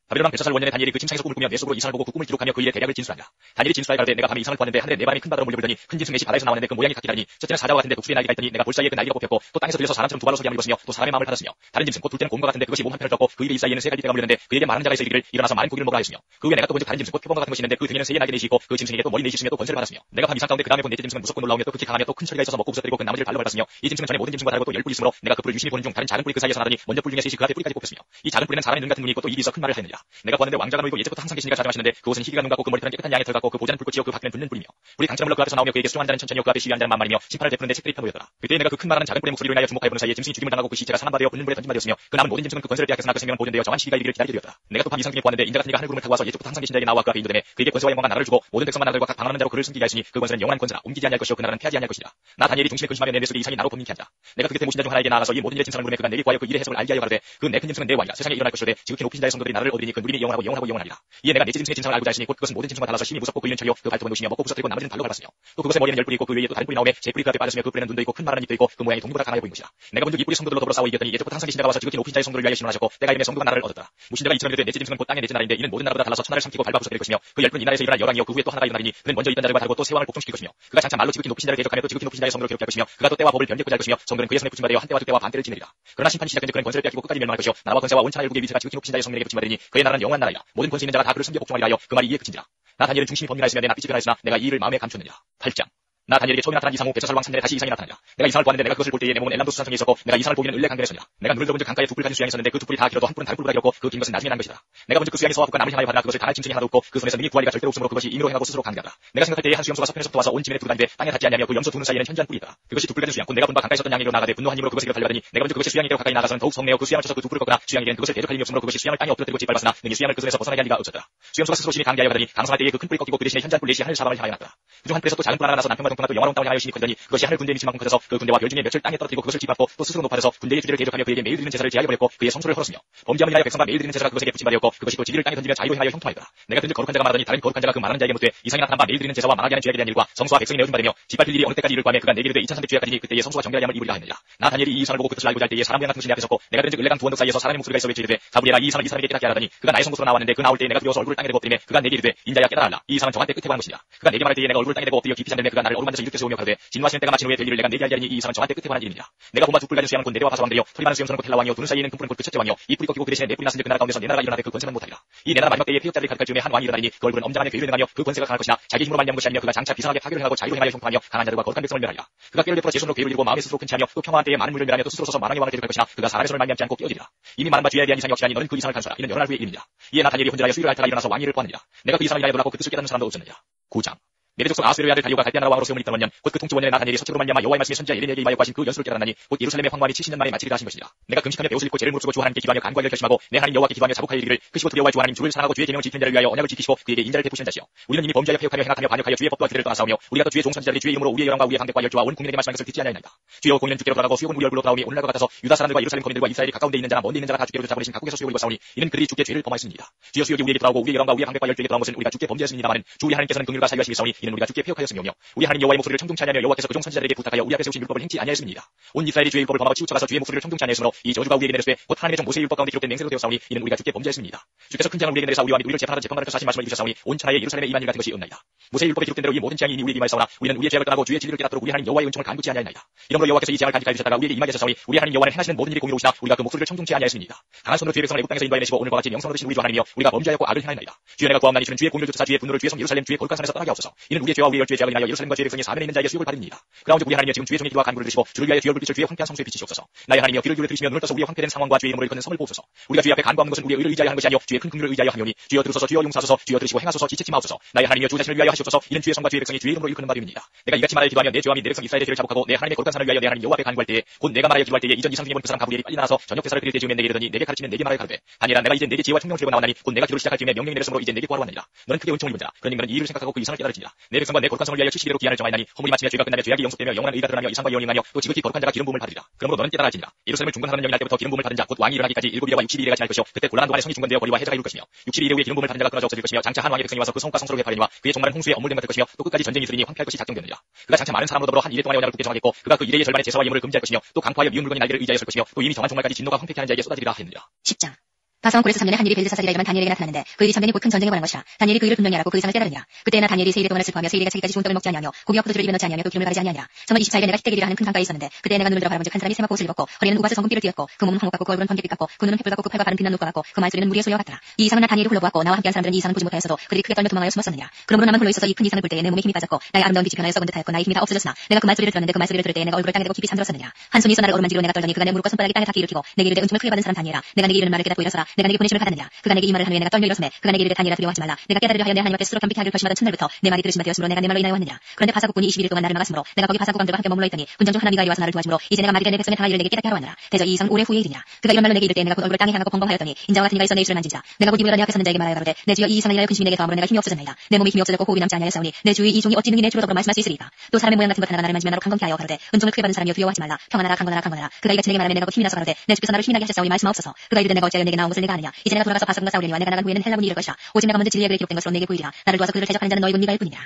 Speaker 1: 바벨론 벨사살 원년에 다니엘이 그 침상에서 꿈을 꾸며 내 속으로 이상을 보고 그 꿈을 기록하며 그 일의 대략을 진술하니라. 다니엘이 진술하여 가로되 내가 밤에 이상을 보았는데 하늘에 네 바람이 큰 바다로 몰려불더니 큰 짐승 넷이 바다에서 나왔는데 그 모양이 같기라니 첫째는 사자와 같은데 독수리의 날개가 있더니 내가 볼 사이에 그 날개가 뽑혔고 또 땅에서 들려서 사람처럼 두 발로 서리함을 입었으며 또 사람의 마음을 받았으며 다른 짐승 곧 둘째는 곰과 같은데 그것이 몸 한편을 떴고 그 입에 이 사이에는 세 갈비뼈가 물렸는데 그에게 말하는 자가 있어 이르기를 일어나서 마른 고기를 먹으라 하였으며 그 후에 내가 또 본즉 다른 짐승 곧 표범과 같은 것이 있는데 그 등에는 세 개의 날개 넷이 있고 그 짐승에게 또 머리 넷이 있으며 또 권세를 받았으며 내가 밤 이상 가운데 그 다음에 본 넷째 짐승은 무섭고 놀라우며 또 극히 강하며 또 큰 처리가 있어서 먹고 부서뜨리고 그 나머지를 발로 밟았으며 이 짐승은 전에 모든 짐승과 다르고 또 10뿔이 있으므로 내가 그 뿔을 유심히 보는 중 다른 작은 뿔이 그 사이에서 나더니 먼저 뿔 중에 셋이 그 앞에 뿌리까지 뽑혔으며 이 작은 뿔에는 사람의 눈 같은 눈이 있고 또 입이 있어 큰 말을 하였느니라. 내가 보았는데 왕자가 놀고 예측부터 항상 계시니가 자정하시는데 그 옷은 희귀가 눈 같고 그 머리털은 깨끗한 양의 털 같고 그 보좌는 불꽃이요 그 밖에는 붙는 불이며 불이 강처럼 흘러 그 앞에서 나오며 그에게 수종한 자는 천천히요 그 앞에 시위한 자는 만만이며 심판을 베푸는데 책들이 펴 보였더라. 그때 내가 그 큰 말하는 작은 뿔의 목소리로 인하여 주목하여 보는 사이에 짐승이 죽임을 당하고 그 시체가 사람바되어 붙는 불에 던짐바 되었으며 그 남은 모든 짐승은 그 권세를 빼앗겼으나 그 생명은 보존되어 정한 시기가 이르기를 기다리게 되었더라. 내가 또 밤 이상 중에 보았는데 인자 같은 이가 하늘 구름을 타고 와서 예측부터 항상 계신 자에게 나와 그 앞에 인도되매 그에게 권세와 영광과 나라를 주고 모든 백성과 나라들과 각 방언하는 자로 그를 숨기게 하시니 그 권세는 영원한 권세라 옮기지 아니할 것이요 그 나라는 패하지 아니할 것이라. 나 다니엘이 중심에 근심하며 내 속에 이상이 나로 범민케 한다. 내가 그 곁에 모신 자 중 하나에게 나아가서 이 모든 일의 진상을 물으며 그가 내게 구하여 그 일의 해석을 알게 하여 가로되 그 내 큰 짐승은 내 왕이라 세상에 일어날 것이로되 지극히 높으신 자의 성도들이 나를 얻으리니 그 누림이 영원하고 영원하고 영원하리라. 이에 내가 넷째 짐승의 진상을 알고자 하시니 곧 그것은 모든 짐승과 달라서 심히 무섭고 그 이는 철이요 그 발톱은 노시며 먹고 부서뜨리고 나머지는 발로 밟았으며 또 그것의 머리에는 10뿔이 있고 그 위에 또 다른 뿔이 나오매 제 뿔이 그 앞에 빠졌으며 그 뿔에는 눈도 있고 큰 말하는 입도 있고 그 모양이 동물보다 강하여 보인 것이라. 내가 본즉 이 뿔이 성도들로 더불어 싸워 이겼더니 예측부터 항상 계신 자가 와서 지극히 높으신 자의 성도를 위하여 신원하셨고 때가 이름에 성도가 나라를 얻었다. 무신자가 이처럼 이르되 넷째 짐승은 곧 땅의 넷째 나라인데 이는 모든 나라보다 달라서 천하를 삼키고 밟아 부서뜨릴 것이며 그 10뿔 이 나라에서 일어날 열왕이요 그 후에 또 하나가 일어나리니 그는 먼저 있던 자들과 다르고 또 세 왕을 복종시킬 것이며 그가 장차 말로 지극히 높으신 자를 대적하며 또 지극히 높으신 자의 성도를 괴롭게 할 것이며 그가 또 때와 법을 변개고자 할 것이며 성도는 그의 손에 붙임바 되어 한 때와 두 때와 반 때를 지내리라. 그러나 심판이 시작된즉 그는 권세를 빼앗기고 끝까지 멸망할 것이요 나라와 권세와 온 천하의 일국의 위치가 지극히 높으신 자의 성령에게 붙임바 되니 그의 나라는 영원한 나라이라. 모든 권세 있는 자가 다 그를 섬겨 복종하리라 하여 그 말이 이에 그친지라. 나 다니엘은 중심이 범민하 했으며 내 낯빛이 변하였으나 내가 이 일을 마음에 감추었느니라. 8장 나 다니엘에게 처음에 나타난 이상 후 벨사살 왕 3년에 다시 이상이 나타나니라. 내가 이상을 보았는데 내가 그것을 볼 때에 내 몸은 엘람도 수산성에 있었고 내가 이상을 보기는 을레 강변에 서니라. 내가 눈을 들어본즉 강가에 두 뿔 가진 수양이 있었는데 그 두 뿔이 다 길어도 한 뿔은 다른 뿔보다 길었고 그 긴 것은 나중에 난 것이다. 내가 본즉 그 수양이 서와 북과 남을 향하여 받으나 그것을 당할 짐승이 하나도 없고 그 손에서 능히 구하리가 절대로 없으므로 그것이 임의로 행하고 스스로 강대하다. 내가 생각할 때에 한 수염소가 서편에서부터 와서 온 지면에 두고 다니되 땅에 닿지 아니하며 그 염소 두는 사이에는 현저한 뿔이 있다. 그것이 두 뿔 가진 수양 곧 내가 본바 가까이 있었던 양에게로 나가되 분노한 힘으로 그것에게로 달려가더니 내가 본즉 그것이 수양에게로 가까이 나가서는 더욱 성내어 그 수양을 쳐서 그 두 뿔을 꺾으나 수양에게는 그것을 대적할 힘이 없으므로 그것이 수양을 땅에 엎드려뜨리고 짓밟았으나 능히 수양을 그 손에서 벗어나게 할 리가 없었더라. 수염소가 스스로 심히 강대하여 가더니 강성할 때에 그 큰 뿔이 꺾이고 그 대신에 현저한 뿔 넷이 하늘 사방을 향하여 났더라. 그중 한 뿔에서 또 작은 뿔 하나가 나서 남편과 고통과 또 영화로운 땀을 향하여 신이 거리더니 그것이 하늘 군대에 미친 만큼 커져서 그 군대와 별 중에 몇을 땅에 떨어뜨리고 그것을 짓밟고 또 스스로 높아져서 군대의 주제를 대적하며 그에게 매일 드리는 제사를 제하여 버렸고 그의 성소를 헐었으며 범죄함을 위하여 백성과 매일 드리는 제사가 그것에게 붙임 바되었고 그것이 또 지리를 땅에 던지며 자유로 행하여 형통하였더라. 내가 그들 거룩한 자가 말하더니 다른 거룩한 자가 그 말하는 자에게 묻되 이상이 나타난 바 매일 드리는 제사와 망하게 하는 죄악에 대한 일과 성소와 백성이 내어준 바되며 짓밟힐 일이 어느 때까지 이를 구하며 그가 내게 이르되 2300 죄악까지니 그때에 성소와 정결한 양을 입으리라 하느니라. 나 다니엘이 이 이상을 보고 그 뜻을 알고자 할 때에 사람 모양 같은 것이 내 앞에 섰고 내가 들은즉 을레강 두 언덕 사이에서 사람의 목소리가 있어 외치되 가브리엘아 이 이상을 이 사람에게 깨닫게 하라더니 그가 나의 성소로 나왔는데 그 나올 때에 내가 두려워서 얼굴을 땅에 대고 엎드리매 그가 내게 이르되 인자야 깨달아라 이 이상은 정한 때 끝에 관한 것이니라. 그가 내게 말할 때에 내가 얼굴을 땅에 대고 엎드려 깊이 잠들매 그가 나를 어루만져서 이렇게 세우며 가로되 진노하시는 때가 마친 후에 될 일을 내가 내게 알게 하리니 이 이상은 정한 때 끝에 관한 일이니라. 내가 본바 두뿔 가진 수양은 곧 네레와 바사 왕들이여 털이 많은 수염소는 곧 헬라 왕이요 두눈 사이에 있는 금뿔은 곧 그 첫째 왕이요 이 뿔이 꺾이고 그 대신에 네 뿔이 났으니 그 나라 가운데서 네 나라가 일어나되 그 권세는 못하리라. 이 네 나라 마지막 때에 폐역자들이 가득할 즈음에 한 왕이 일어나리니 그 얼굴은 엄장하며 괴를 행하며 그 권세가 강할 것이나 자기 힘으로 말미암은 것이 아니며 그가 장차 비상하게 파괴를 행하고 자유로 행하여 형통하며 강한 자들과 거룩한 백성을 멸하리라. 그가 꾀를 베풀어 제 손으로 괴를 이루고 마음에 스스로 큰 체하며 또 평화한 때에 많은 물을 멸하며 또 스스로 서서 만왕의 왕을 대적할 것이나 그가 사람의 손을 말미암지 않고 끼어지리라. 이미 많은 바 주야에 대한 이상이 없으니 너는 그 이상을 간수하라. 이는 여러 날 후에 일이니라. 이에 나 다니엘이 혼자하여 수위를 앓다가 일어나서 왕위를 보았느니라. 내가 그 이상을 위하여 놀랐고 그 뜻을 깨닫는 사람도 없었느니라. 9장 메대 족속 아수르의 아들 다리오가 갈대아 나라 왕으로 세움을 입던 년 곧 그 통치 원년에 나 다니엘이 서책으로 말미암아 여호와의 말씀이 선지자 예레미야에게 임하여 하신 그 연수를 깨달았나니 곧 예루살렘의 황무한이 70년 만에 마치리라 하신 것이니라. 내가 금식하며 배옷을 입고 죄를 무릅쓰고 주 하나님께 기도하며 간구하기를 결심하고 내 하나님 여호와께 기도하며 자복하여 이르기를 크시고 두려워할 주 하나님 주를 사랑하고 주의 계명을 지키는 자를 위하여 언약을 지키시고 그에게 인자를 베푸시는 자시여. 우리는 이미 범죄하여 폐역하며 행악하며 반역하여 주의 법도와 규례를 떠나싸우며 우리가 또 주의 종선지자들이 주의 이름으로 우리의 영광과 우리의 방백과 열조와 온 국민에게 말씀한 것을 듣지 아니하나이다. 주여 공의는 주께로 돌아가고 수욕은 우리 얼굴로 돌아오니 오늘날과 같아서 유다 사람들과 예루살렘 거민들과 이스라엘이 가까운데 있는 자나 먼데 있는 자가 다 주께로 쫓아버리신 각국에서 수욕을 입었사오니 이는 그들이 주께 죄를 범하였습니다. 주여 수욕이 우리에게 돌아오고 우리의 영광과 우리의 방백과 열조에게 돌아온 것은 우리가 주께 범죄했습니다마는 주 우리 하나님께서는 긍휼과 사유하심이 있사오니 이는 우리가 주께 폐역하였으며 우리 하나님 여호와의 목소리를 청종치 아니하며 여호와께서 그종 선지자들에게 부탁하여 우리 앞에 세우신 율법을 행치 아니하였습니다. 온 이스라엘이 주의 율법을 범하고 치우쳐가서 주의 목소리를 청종치 아니하였으므로 이 저주가 우리에게 내렸으되 곧 하나님의 종 모세의 율법 가운데 기록된 맹세로 되었사오니 이는 우리가 주께 범죄했습니다. 주께서 큰 재앙을 우리에게 내리사 우리와 및 우리를 재판하던 재판관에서 하신 말씀을 이루셨사오니 온 천하에 예루살렘에 임한 일 같은 것이 없나이다. 모세의 율법에 기록된 대로 이 모든 재앙이 이미 우리에게 임하였사오나 우리는 우리의 죄악을 떠나고 주의 진리를 깨닫도록 우리 하나님 여호와의 은총을 간구치 아니하였나이다. 이러므로 여호와께서 이 재앙을 간직하여 주셨다가 우리에게 임하게 하셨사오니 우리 하나님 여호와는 행하시는 모든 일이 공의로우시나 우리가 그 목소리를 청종치 아니하였습니다. 강한 손으로 주의 백성을 애굽 땅에서 인도하여 내시고 오늘과 같이 명성을 얻으신 우리 주 하나님이여 우리가 범죄하였고 악을 행하였나이다. 주여 내가 구하옵나니 주는 주의 공의를 쫓아 주의 분노를 주의 성 예루살렘 주의 거룩한 산에서 떠나게 하옵소서. 이는 우리의 죄와 우리의 열주의 죄악을 인하여 예루살렘과 주의 백성이 사면에 있는 자에게 수욕을 받으니이다. 그러온즉 우리 하나님이여 지금 주의 종의 기도와 간구를 들으시고 주를 위하여 주의 얼굴빛을 주의 황폐한 성소에 비치시옵소서. 나의 하나님이여 귀를 기울여 들으시며 눈을 떠서 우리의 황폐된 상황과 주의 이름으로 일컫는 성을 보옵소서. 우리가 주의 앞에 간구하는 것은 우리의 의를 의지하여 하는 것이 아니요 주의 큰 긍휼을 의지하여 하오니 주여 들으소서 주여 용서하소서 주여 들으시고 행하소서 지체치 마옵소서. 나의 하나님이여 주 자신을 위하여 하시옵소서. 이는 주의 성과 주의 백성이 주의 이름으로 일컫는 바임이니이다. 내가 이같이 말하여 기도하며 내 죄와 및 내 백성 이스라엘의 죄를 자복하고 내 하나님의 거룩한 산을 위하여 내 하나님 여호와 앞에 간구할 때에 곧 내가 말하여 기도할 때에 이전 이상 중에 본 그 사람 가브리엘이 빨리 나와서 저녁 대사를 드릴 때 즈음에 내게 이르더니 내게 가르치는 내게 말하여 가르되 다니엘아 내가 이제 내게 지혜와 총명 주려고 나왔나니 곧 내가 기도를 시작할 즈음에 명령이 내렸으므로 이제 내게 구하러 왔느니라. 너는 크게 은총을 입은 자라. 그런 인간은 이 일을 생각하고 그 이상을 깨달을지니라. 내 백성과 내 거룩한 성을 위하여 70일로 기한을 정하였나니 허물이 마침에 죄가 끝나며 죄악이 영속되며 영원한 의가 드러나며 이상과 예언이 임하며 또 지극히 거룩한 자가 기름 부음을 받으리라. 그러므로 너는 깨달아지니라. 예루살렘을 중건하는 영이 날 때부터 기름 부음을 받은 자 곧 왕이 일어나기까지 7일과 60일이가 지날 것이요 그때 곤란한 동안에 성이 중건되어 거리와 해자가 이룰 것이며 60일 이후에 기름 부음을 받은 자가 끊어져 없어질 것이며 장차 한 왕의 백성이 와서 그 성과 성소로 회파하리니와 그의 종말은 홍수의 엄물됨 같을 것이며 또 끝까지 전쟁이 있으리니 황폐할 것이 작정되느니라. 그가 장차 많은 사람으로 더불어 한 이래 동안의 언약을 굳게 정하겠고 그가 그 이래의 절반의 제사와 예물을 금지할 것이며 또 강포하여 미운 물건이 날개를 의지하여 설 것이며 또 이미 정한 종말까지 진노가 황폐케 하는 자에게 쏟아지리라 했느니라.
Speaker 2: 10장 바사왕 고레스 3년에 한 일이 벨드사살이라지만 다니엘에게 나타났는데 그 일이 참되니 곧 큰 전쟁에 관한 것이라. 다니엘이 그 일을 분명히 알았고 그 이상을 깨달으니라. 그때나 다니엘이 세 일의 동안을 슬퍼하며 세 일에가 자기까지 좋은 떡을 먹지 아니하며 고기와 포도주를 입에 넣지 아니하며 또 기름을 바르지 아니하니라. 정월 24일에 내가 희택일이라 하는 큰 강가에 있었는데 그때 내가 눈을 들어 바라본즉 한 사람이 세마포 옷을 입었고 허리에는 우가스 정금띠를 띠었고 그 몸은 황옥 같고 그 얼굴은 번개빛 같고 그 눈은 횃불 같고 그 팔과 발은 빛난 눈과 같고 그 말소리는 무리의 소리와 같더라. 이 이상은 나 다니엘이 홀로보았고 나와 함께한 사람들은 이 이상을 보지 못하였어도 그들이 크게 떨며 도망하여 숨었었느니라. 그러므로 나만 홀로 있어서 이 큰 이상을 볼 때에 내 몸에 힘이 빠졌고 나의 아름다운 빛이 변하여 썩은 듯하였고 나의 힘이 다 없어졌으나 내가 그 말소리를 들었는데 그 말소리를 들을 때에 내가 얼굴을 땅에 대고 깊이 잠들었었느니라. 한 손이 있어 나를 어루만지고 내가 떨더니 그가 내 무릎과 손바닥이 땅에 닿게 일으키고 내게 이르되 은총을 크게 받은 사람 다니엘아 내가 내게 이르는 말을 깨닫고 일어서라. 내가 내게 보내심을 받았느냐. 그가 내게 이 말을 한 후에 내가 떨며 일어서매 그가 내게 이르되 다니엘아 두려워하지 말라. 내가 깨달으려 하여 내 하나님 앞에 스스로 겸비케 하기를 결심하던 첫날부터 내 말이 들으심바 되었으므로 내가 내 말로 인하여 왔느니라. 그런데 바사국군이 21일 동안 나를 막았으므로 내가 거기 바사국 왕들과 함께 머물러 있더니 군장 중 하나미가 와서 나를 도와주므로 이제 내가 말이되 내 백성의 당할 일을 내게 깨닫게 하러 왔느라. 대저 이 이상은 오래 후에 일이니라. 그가 이런 말로 내게 이를 때 내가 곧 얼굴을 땅에 향하고 벙벙하였더니 인자와 같은 이가 있어 내 입술을 만지자. 내가 곧 이보라 내 앞에 서는 자에게 말하여 가로되 내 주여 이 이상을 인하여 근심이 내게 더함으로 내가 힘이 없어졌나이다. 내 몸이 힘이 없어졌고 호흡이 남지 아니하였사오니 내 주의 이 종이 어찌 능히 내 주로 더불어 말씀할 수 있으리까. 또 사람의 모양 같은 것 하나가 나를 만지며 나로 강건케 하여 가로되 은총을 크게 받은 사람이여 두려워하지 말라. 평안하라 강건하라 강건하라. 그가 이같이 내게 말하며 내가 곧 힘이 나서 가로되 내 주께서 나를 힘이 나게 하셨사오니 말씀하옵소서. 그가 이르되 내가 어찌하여 내게 나온 것을 내가 아느냐. 이제 내가 돌아가서 바사국과 싸우려니와 내가 나간 후에는 헬라군이 이를 것이라. 오직 내가 먼저 진리의 글에 기록된 것으로 내게 보이리라. 나를 도와서 그들을 대적하는 자는 너희 곧 네가 일 뿐이라.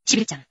Speaker 2: 11장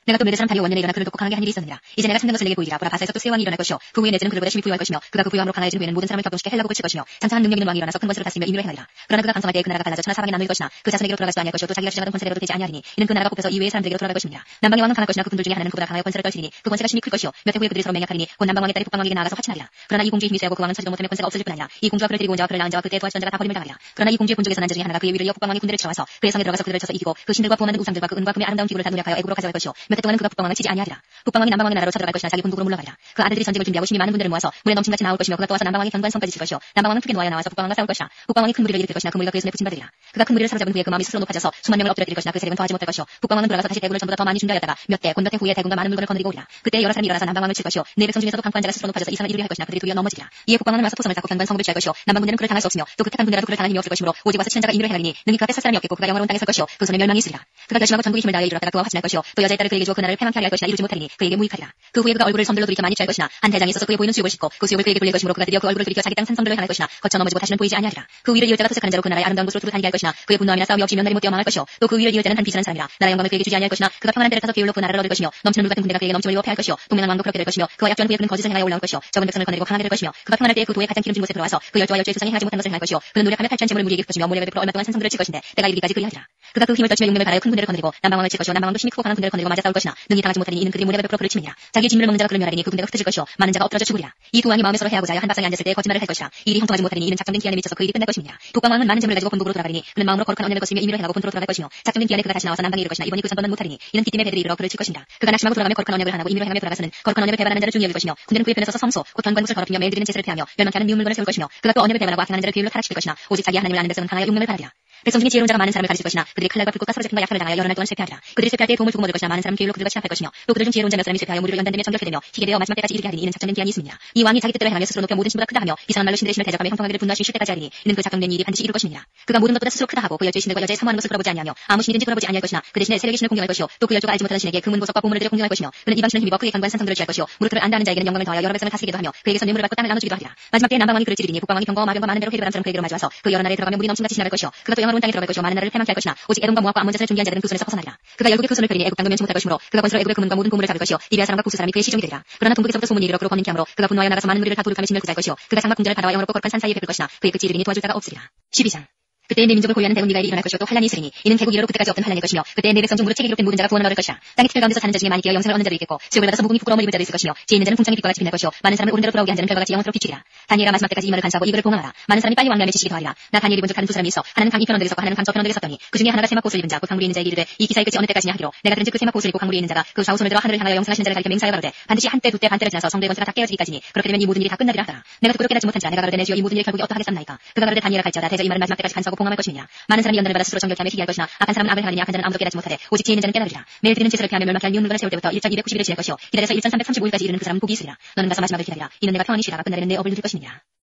Speaker 2: 내가 또 메대 사람 다리오 원년에 일어나 그를 돕고 강하게 한 일이 있었느니라. 이제 내가 참된 것을 내게 보이리라. 보라 바사에서 또 새 왕이 일어날 것이요 그 후에 내지는 그들보다 심히 부유할 것이며 그가 그 부유함으로 강하여진 후에는 모든 사람을 격동시켜 헬라국을 칠 것이며 장차 한 능력 있는 왕이 일어나서 큰 것으로 다스리며 인위를 행하리라. 그러나 그가 강성할 때에 그 나라가 갈라져 천하 사방에 나눌 것이나 그 자손에게로 돌아가지도 아니할 것이요 또 자기가 주장하던 권세대로도 되지 아니하리니 이는 그 나라가 뽑혀서 이외의 사람들에게로 돌아갈 것입니다. 남방의 왕은 강할 것이나 그 군들 중에 하나는 그보다 강하여 권세를 떨치리니 그 권세가 심히 클 것이요 몇 해 후에 그들이 서로 맹약하리니 곧 남방왕의 딸이 북방왕에게 나아가서 화친하리라. 그러나 이 공주의 힘이 세고 그 왕은 차지도 못하며 권세가 없어질 뿐 아니라 이 공주와 그를 데리고 온 자와 그를 낳은 자와 그때에 도와주던 자가 다 버림을 당하리라. 그러나 이 공주의 본족에서 난 자 중에 하나가 그의 위를 이어 북방왕의 군대를 쳐와서 그의 성에 들어가서 그들을 쳐서 이기고 그 신들과 부엄하는 우상들과 그 은과 금의 아름다운 기구를 다 노력하여 애굽으로 가져갈 것이요 몇 해 동안은 그가 북방왕을 치지 아니하리라. 북방왕이 남방왕의 나라로 쳐들어갈 것이나 자기 본국으로 물러가리라. 그 아들들이 전쟁을 준비하고 심히 많은 군대를 모아서 물에 넘침같이 나올 것이며 그가 또 와서 남방왕의 견관성까지 칠 것이요 남방왕은 크게 놓아야 나와서 북방왕과 싸울 것이라. 북방왕이 큰 무리를 일으킬 것이나 그 무리가 그의 손에 붙임받으리라. 그가 큰 무리를 사로잡은 후에 그 마음이 스스로 높아져서 수만 명을 엎드려뜨릴 것이나 그 세력은 더하지 못할 것이요 북방왕은 돌아가서 다시 대군을 전보다 더 많이 준비하였다가 몇 대 후에 대군과 많은 물건을 거느리고 오리라. 그때 여러 사람이 일어나서 남방왕을 칠 것이요 네 백성 중에서도 강포한 자가 스스로 높아져서 이상을 이루려 할 것이나 그들이 도리어 넘어지리라. 이에 북방왕은 와서 포성을 잡고 견관 성읍을 취할 것이요 남방 군대는 그를 당할 수 없으며 또 그 택한 군대라도 그를 당할 힘이 없을 것이므로 오직 와서 치는 자가 인위를 행하리니 능히 그 앞에 설 사람이 없겠고 그가 영화로운 땅에 설 것이요 그 손에 멸망이 있으리라. 그가 결심하고 전국의 힘을 다하여 이르렀다가 그와 화친할 것이요 또 여자의 딸을 그에게 주어 그 나라를 패망케 하게 할 것이나 이루지 못하리니 그에게 무익하리라. 그 후에 그가 얼굴을 섬들로 돌이켜 많이 취할 것이나 한 대장에 있어서 그의 보이는 수욕을 싣고 그 수욕을 그에게 돌릴 것이므로 그가 드디어 그 얼굴을 돌이켜 자기 땅 산성들을 향할 것이나 거쳐 넘어지고 다시는 보이지 아니하리라. 그 위를 이을 자가 투석하는 자로 그 나라의 아름다운 곳으로 두루 다니게 할 것이나 그의 분노함이나 싸움이 없이 몇 날이 못 뛰어망할 것이요 또 그 위를 이을 자는 한 비천한 사람이라 나라의 영광을 그에게 주지 아니할 것이나 그가 평안한 데를 타서 비울로 그 나라를 얻을 것이며 넘치는 물 같은 군대가 그에게 넘침을 위협해 할 것이요 동맹한 왕도 그렇게 될 것이며 그와 약조한 후에 그는 거짓을 행하여 올라올 것이요 적은 백성을 거느리고 강하게 될 것이며 그가 평안할 때에 그 도에 가장 기름진 곳에 들어와서 그 열조와 열조의 조상이 행하지 못한 것을 행할 것이요 그는 노력하며 탈취한 재물을 무리에게 것이며 모래가 베풀어 얼마 동안 산성들을 칠 것인데 때가 이르기까지 그리하리라. 그가 그 힘을 떨치며 용맹을 가하여 큰 군대를 거느리고 남방왕을 칠 것이요 남방왕도 힘이 크고 강한 군대를 거느리고 맞아 싸울 것이나 능히 당하지 못하리니 이는 그들이 모래가 베풀어 그를 치느니라. 자기의 진물을 먹는 자가 그를 멸하리니 그 군대가 흩어질 것이요 많은 자가 엎드러져 죽으리라. 이 두 왕이 마음에 서로 해하고자 하여 한 밥상에 앉았을 때 거짓말을 할 것이라. 이 일이 형통하지 못하리니 이는 작정된 기한에 미쳐서 그 일이 끝날 것임이니라. 독방왕은 많은 재물을 가지고 본국으로 돌아가리니 그는 마음으로 거룩한 언약을 거스며 임의로 행하고 본토로 돌아갈 것이며 작정된 기한에 그가 다시 나와서 남방에 이를 것이나 이번이 그 전번은 못하리니 이는 빚김에 배들이 이르러 그를 칠 것이니라. 그가 낙심하고 돌아가며 거룩한 언약을 하나고 임의로 행하며 돌아가서는 거룩한 언약을 배반하는 자를 중히 여길 것이며 군대는 그의 편에 서서 성소 곧 견관 곳을 더럽히며 매일 드리는 제사를 폐하며 멸망케 하는 미운 물건을 세울 것이며 그가 또 언약을 배반하고 악행하는 자를 비율로 타락시킬 것이나 오직 자기 하나님을 아는 백성은 강하여 용맹을 바라리라. 백성 중에 지혜로운 자가 많은 사람을 가르칠 것이나 그들이 칼날과 불꽃과 서로 잡힌과 약탈을 당하여 여러 날 동안 실패하리라. 그들이 실패할 때에 도움을 두고 얻을 것이나 많은 사람은 비율로 그들과 취합할 것이며 또 그들 중 지혜로운 자 몇 사람이 실패하여 무리로 연단되며 정결케 되며 희게 되어 마지막 때까지 이르게 하리니 이는 작정된 기한이 있음이니라. 이 왕이 자기 뜻대로 행하며 스스로 높여 모든 신보다 크다 하며 이상한 말로 신들의 신을 대적하며 형통하기를 분노하시 쉴 때까지 하리니 이는 그 작정된 일이 반드시 이룰 것임이니라. 그가 모든 것보다 스스로 크다 하고 그 열조의 신들과 여자의 사모하는 것을 돌아보지 아니하며 아무 신이든지 돌아보지 아니할 것이나 그 대신에 세력의 신을 공경할 것이요 또 그 열조가 알지 못하는 신에게 금은 보석과 보물을 들여 공경할 것이며 그는 이방 신을 힘입어 그의 견고한 산성들을 취할 것이요 무릇 그를 안다하는 자에게는 영광을 더하여 여러 백성을 다스리기도 하며 그에게서 뇌물을 받고 땅을 나눠주기도 하리라. 마지막 때에 남방왕이 그를 찌르리니 북방왕이 병거와 마병과 많은 배로 헤르바람처럼 그에게로 마주와서 그 여러 나라에 들어가며 물이 넘침같이 지나갈 것이요 그가 또 영화로운 땅에 들어갈 것이요 많은 나라를 패망케 할 것이나 오직 에돔과 모압과 암몬 자손을 준비한 자들은 그 손에서 벗어나리라. 그가 열국의 그 손을 펴리니 애국 땅도 면치 못할 것이므로 그가 권수로 애국의 금은과 모든 보물을 잡을 것이요 리비아 사람과 구스 사람이 그의 시종이 되리라. 그러나 동북에서부터 소문이 이르러 그로 번민케 하므로 그가 분노하여 나가서 많은 무리를 다 도륙하며 진멸 구할 것이요 그가 장막 궁전을 바다와 영어롭고 거룩한 산 사이에 베풀 것이나 그의 끝이 이르니 도와줄 자가 없으리라. 12장 그때 내 민족을 고유하는 대군 미가엘이 일어날 것이요 또 환란이 있으리니 이는 개국 이래로 그때까지 없던 환란일 것이며 그때 내 백성 중 무릇 책이 기록된 모든 자가 구원을 얻을 것이라. 땅의 틀 가운데서 사는 자 중에 많이 뛰어 영생을 얻는 자도 있겠고 수욕을 받아서 무궁히 부끄러움을 입을 자도 있을 것이며 지혜 있는 자는 궁창의 빛과 같이 빛날 것이요 많은 사람을 옳은 대로 돌아오게 한 자는 별과 같이 영원토록 비추리라. 다니엘아 마지막 때까지 이 말을 간수하고 이글을 봉황하라. 많은 사람이 빨리 왕래함에 지식이 더하리라. 나 다니엘이 본즉 다른 두 사람이 있어 하나는 강 이편언덕에 섰고 하나는 강 저편언덕에 섰더니 그 중에 하나가 세마꽃을 입은 자 곧 강물이 있는 자에게 이르되 이 기사의 끝이 어느 때까지냐 하기로 내가 들은즉 그 세마꽃을 입고 강물이 있는 자가 그 좌우손을 들어 하늘을 향하여 영생하시는 자를 가리켜 맹세하여 가로되 반드시 한때 두때 반때를 지나서 성도의 권세가 다 깨어지기까지니 그렇게 되면 이 모든 일이 다 끝나리라 하더라. 내가 듣고 깨닫지 못한 자 내가 가로되 내 주여 이 모든 일이 결국이 어떠하겠삼나이까. 그가 가로되 다니엘아 갈지어다 대저 이 말은 마지막 때까지 간수하고 봉함할 것이니라. 많은 사람이 연단을 받아 스스로 정결케 하며 희귀할 것이나 악한 사람은 악을 행하느니 악한 자는 아무도 깨닫지 못하되 오직 지혜 있는 자는 깨달으리라. 매일 드리는 제사를 피하며 멸망케 할 미운 물건을 세울 때부터 1,290일을 지낼 것이요 기다려서 1,335일까지 이르는 그 사람은 복이 있으리라. 너는 가서 마지막을 기다리라. 이는 내가 평안히 쉬다가 끝날에는 내 업을 누릴 것이니라.